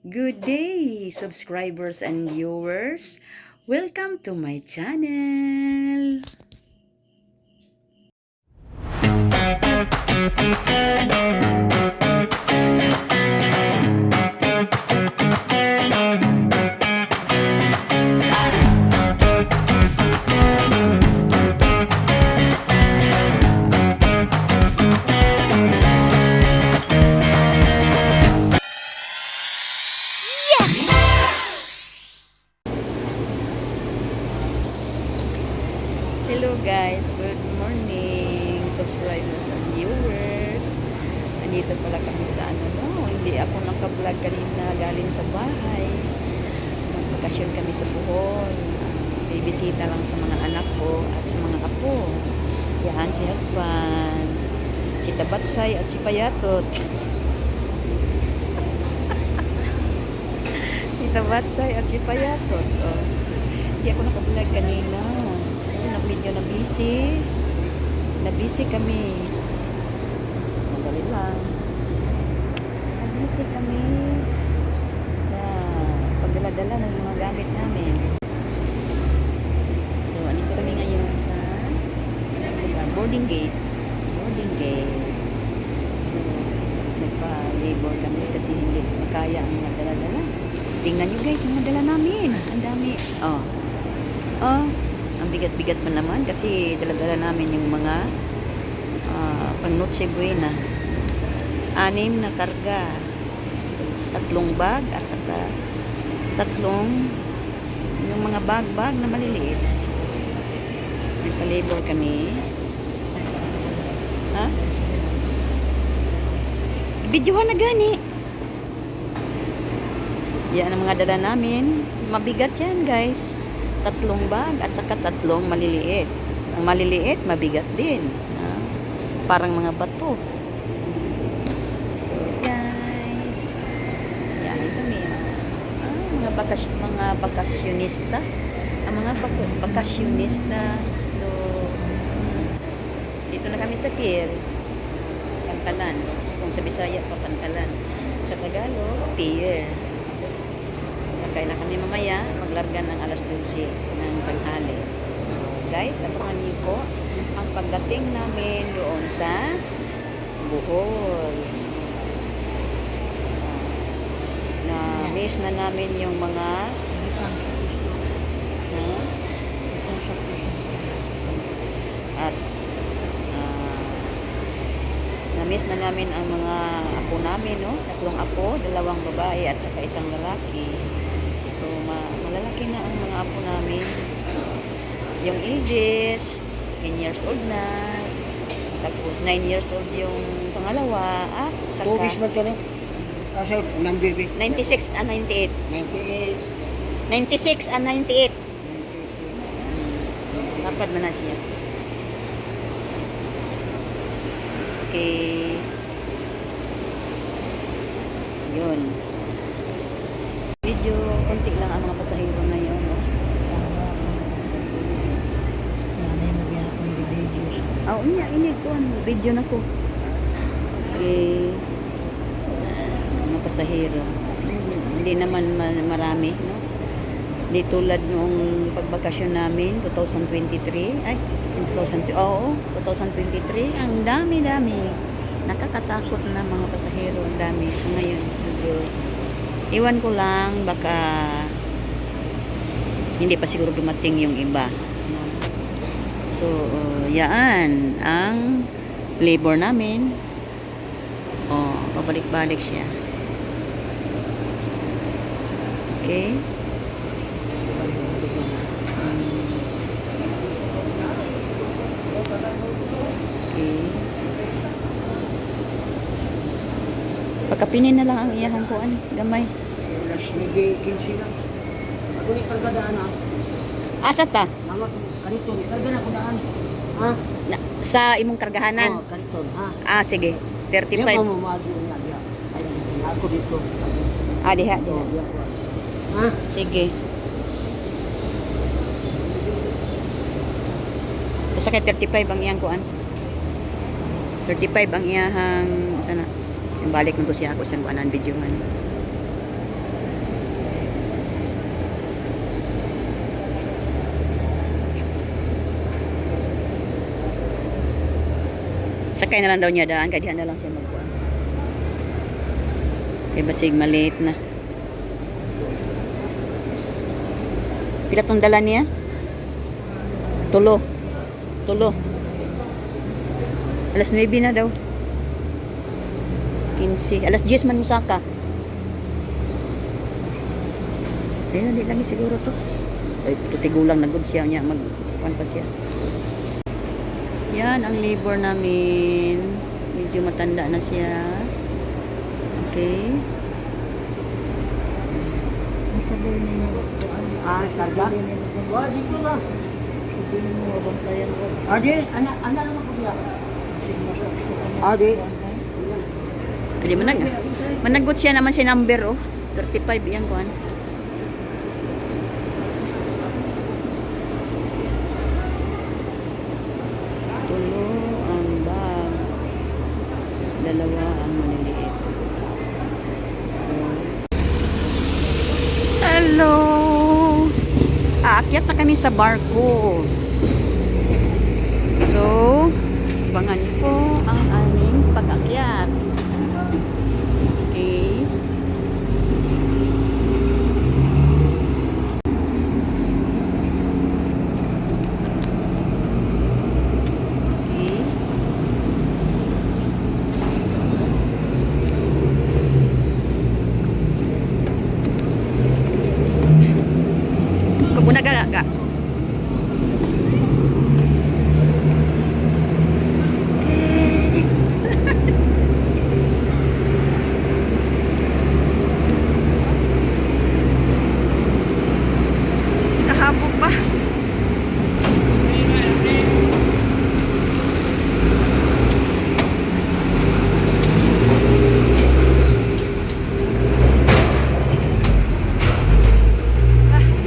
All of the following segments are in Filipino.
Good day, subscribers and viewers. Welcome to my channel. Hello guys, good morning subscribers and viewers. Andito pala kami sa hindi ako naka-vlog kanina galing sa bahay. Magbakasyon kami sa Bohol. Bibisita lang sa mga anak ko at sa mga apo. Yan si husband, si Tabatsay at si Payatot. Si Tabatsay at si Payatot. Oh. Hindi ako naka-vlog kanina. Medyo na busy kami. Madali lang. Na busy kami sa pagdala-dala ng mga gamit namin. So, andito kami ngayon sa boarding gate. So, nagpa-labor kami kasi hindi makaya ang mga dala-dala. Tingnan nyo guys, ang mga dala namin. Ang dami. Ang bigat-bigat pa naman kasi dala-dala namin yung mga pang Noche Buena. 6 na karga. 3 bag at saka 3 yung mga bag na maliliit. So, nagpa-labor kami. Ha? Videohan na gani. Yan ang mga dala namin. Mabigat yan guys. 3 bag at saka 3 maliliit. Ang maliliit, mabigat din. Parang mga bato. So, guys. Yan, ito mga bakasyonista. Ang mga bakasyonista. So, dito na kami sa pier. Pantalan. Kung sa Bisaya pa, Pantalan. Sa Tagalog, pier. Sakay na kami mamaya, maglarga ng alas 12 ng tanghali. Guys, abangan niyo po ang pagdating namin doon sa Bohol. Na-miss na namin yung mga at na-miss na namin ang mga apo namin, 3 apo, 2 babae at saka 1 lalaki. So, malalaki na ang mga apo namin. Yung eldest, 10 years old na. Tapos, 9 years old yung pangalawa. At saka... Pugis ba ka na? Sir, ng baby. 96 and 98. 98. 96 and 98. 96. Lapad na siya. Okay. Yun. Medyo konti lang ang mga pasahero ngayon, Nanay magyapon di videos. Ini ko video na ko. Okay. Mga pasahero. Hindi naman marami, Hindi tulad noong pagbakasyon namin 2023. 2023. Ang dami-dami. Nakakatakot na mga pasahero, ang dami. So ngayon, medyo iwan ko lang, baka hindi pa siguro dumating yung iba. So, yan ang labor namin. Pabalik-balik siya. Okay. Pagkapinin na lang ang iyahang kuan, gamay. Last maybe 15 lang. Ako ni kargadaan na. Asa ta? Mama, kariton. Karga na ko daan. Ha? Sa imong kargahanan? Kariton, ha? Sige. Diya 35. mo magi na diya. Ako dito. Diha. Ha? Sige. Basta kay 35 ang iyang kuan. 35 ang iyahang sana. Balik mo to siya ako sa kuanan video man. Sakay na lang daw niya daan, kaya dihan na lang siya magkuhan. Kaya basig maliit na. Pila tong dala niya? Tulo. Alas 9 na daw. 15. Alas 10 man musaka. Di lang siguro to. Ay, tutigulang na good siya niya. Magkuhan pa siya. Yan ang neighbor namin. Medyo matanda na siya. Okay. Karga? Wah, dito lang. Adi, anak naman ko siya. Adi. Adi managot siya naman si number oh. 35 yang kuan. Tulo ang bag. Dalawa ang maliliit. So, hello. Aakyat na kami sa barko. So, abangan po ang aming pag-akyat. Okay. Okay. Kung nagaga. Nahabog pa.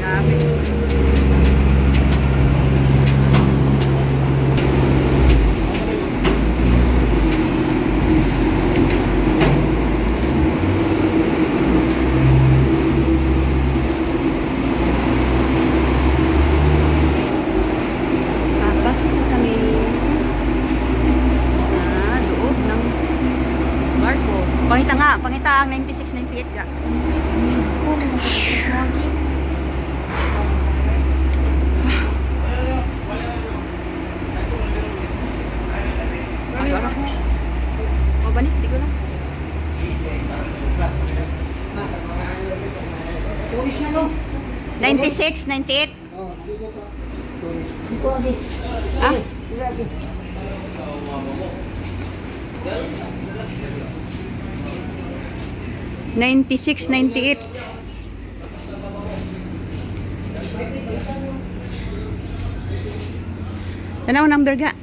Grabe. Papasok kami sa loob ng barko. Pangita ang 96, 98 ga. O ba ni? Di ko lang. Tulis na no? 96, 98. Oh, dito pa. Tulis. Dito adi. Ah? Dito adi. 96, 98. Tanaw number ga.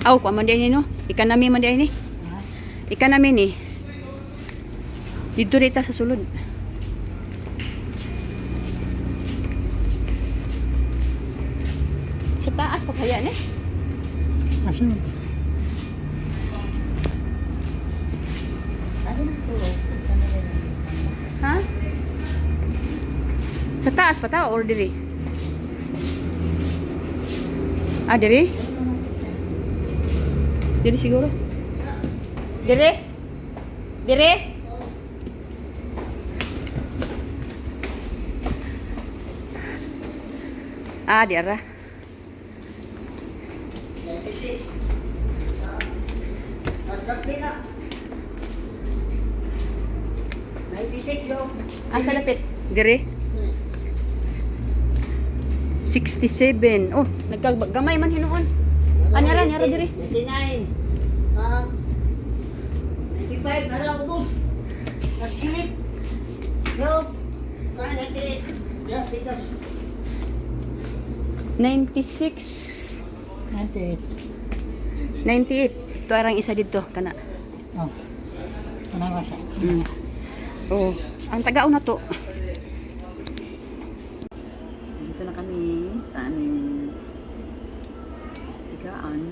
Aw, ko man ni no. Ikan nami man ni. Ikan nami ni. Dito rita sa sulod. Sa taas pa kaya ni? Asan? Ha? Sa taas pa ta or diri? Ah, diri? Diri siguro. Diri? Diri? Ah, di arah. Asa lapit? Diri? 67. Oh, nagkagamay man hinuon. Anyara diri. 99. 95 na raw ubos. Naskilip. No. Nanti. Ya, tigas. 96. 98. 98. Ito arang isa dito kana. Oh. Kenapa siya? Oh, ang tagaon na to. Dito na kami sa aming higaan.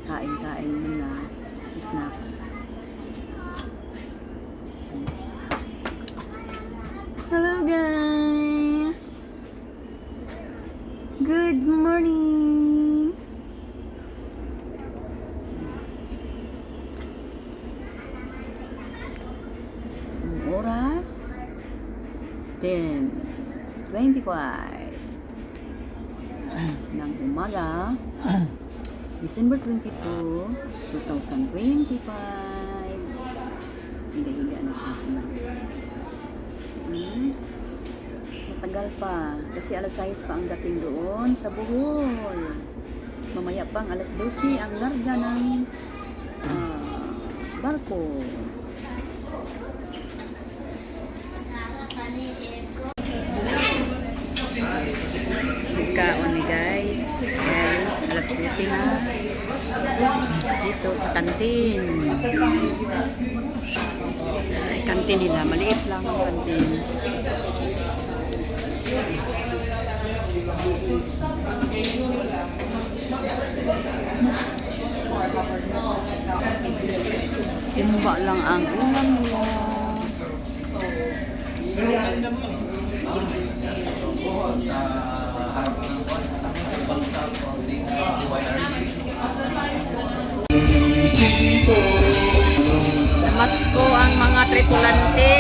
Kain-kain muna. Snacks. Hello guys! ng umaga, December 22, 2025. Higa-higa na siya siya. Matagal pa. Kasi alas 6 pa ang dating doon sa Bohol. Mamaya pang alas 12 ang larga ng barko. Kaon ni guys. Ayan, alas 12 na. Dito sa kantin. Ay, kantin nila. Maliit lang ang kantin. Timba lang ang ulam mo. Namasko ang mga tripulante.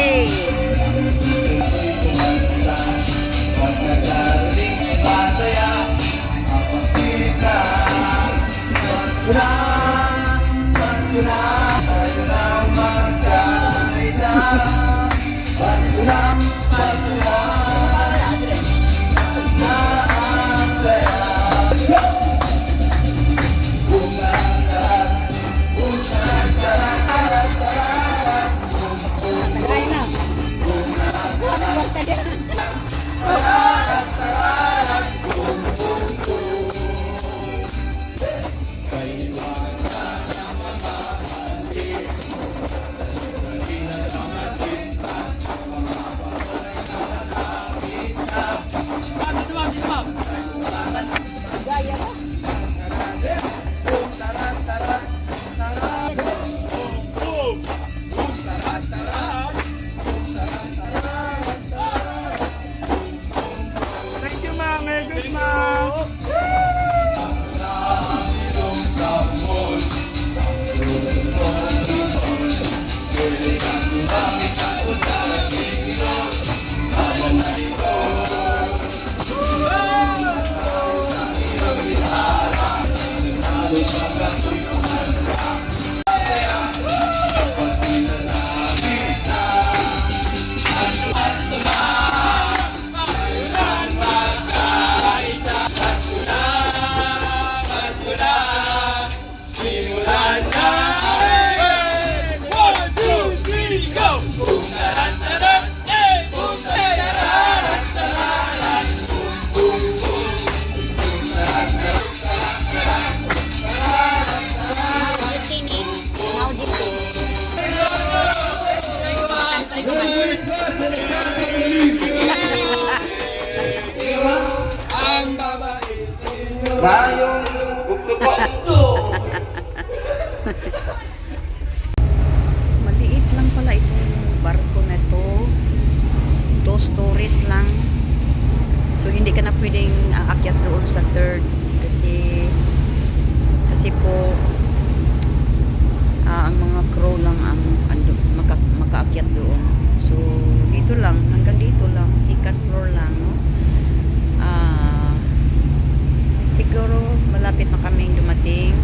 Bayong bukto-bukto. Maliit lang pala itong barko na to. 2 stories lang. So hindi ka na pwedeng aakyat doon sa third kasi po ang mga crew lang ang makaakyat doon. So dito lang, hanggang dito lang, second floor lang, no? Siguro malapit na kaming dumating